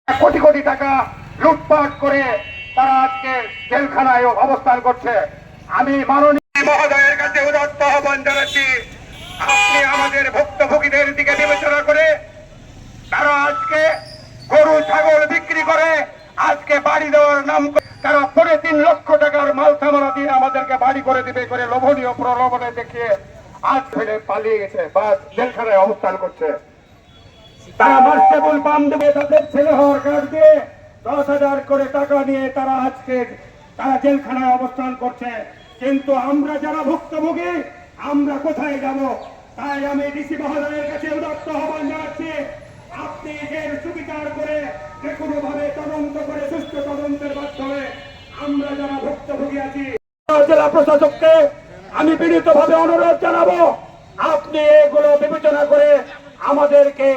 কোটি কোটি টাকা লুটপাট করে তারা আজকে জেলখানায় অবস্থান করছে। আমি মাননীয় মহোদয়ের কাছে উদাত্ত আহ্বান জানাচ্ছি, আপনি আমাদের ভুক্তভোগীদের দিকে বিবেচনা করে তারা আজকে গরু ছাগল বিক্রি করে আজকে বাড়ি দেওয়ার নাম তারা 3.5 লক্ষ টাকার মাল সামানা দিয়ে আমাদেরকে বাড়ি করে দিবে করে লোভনীয় প্রলোভনে দেখিয়ে আজ ফেলে পালিয়ে গেছে বা জেলখানায় অবস্থান করছে। তারা মার্সেবল পাম দেবে তাদের ছেলে হওয়ার কার্ড দিয়ে 10,000 করে টাকা নিয়ে তারা আজকে তারা জেলখানায় অবস্থান করছে। কিন্তু আমরা যারা ভুক্তভোগী আমরা কোথায় যাব? তাই আমি ডিসি মহোদয়ের কাছে উদাত্ত আহ্বান জানাচ্ছি, আপনি এর সুবিচার করে যে কোনো ভাবে তদন্ত করে সুষ্ঠু তদন্তের মাধ্যমে আমরা যারা ভুক্তভোগী আছি জেলা প্রশাসককে আমি বিনীতভাবে অনুরোধ জানাবো, আপনি এগুলো বিবেচনা করে আমাদেরকে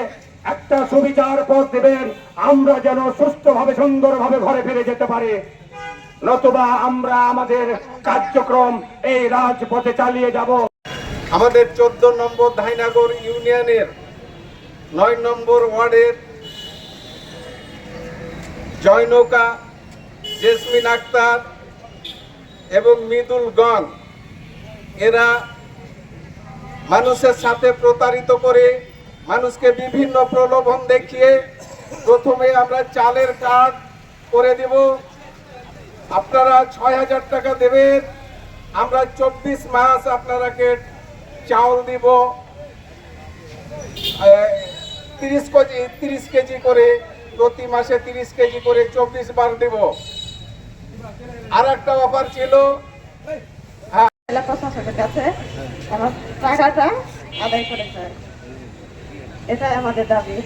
একটা সুবিচার পথ দেবেন, আমরা যেন সুস্থভাবে সুন্দরভাবে ঘরে ফিরে যেতে পারি। নতুবা আমরা আমাদের কার্যক্রম এই রাজপথে চালিয়ে যাব। আমাদের 14 নম্বর ধাইনাগর ইউনিয়নের 9 নম্বর ওয়ার্ডের জয়নৌকা, জেসমিন আক্তার এবং মৃদুল গং এরা মানুষের সাথে প্রতারিত করে মানুষকে বিভিন্ন প্রলোভন দেখিয়ে প্রথমে আমরা চালের কার্ড করে দেব, আপনারা 6,000 টাকা দেবেন, আমরা 24 মাস আপনারাকে চাউল দিব 30 কেজি করে, প্রতি মাসে 30 কেজি করে 24 বার দেব। আর একটা অফার ছিল জেলা প্রশাসকের কাছে আমার টাকাটা আদায় করেছে, এটাই আমাদের দাবি।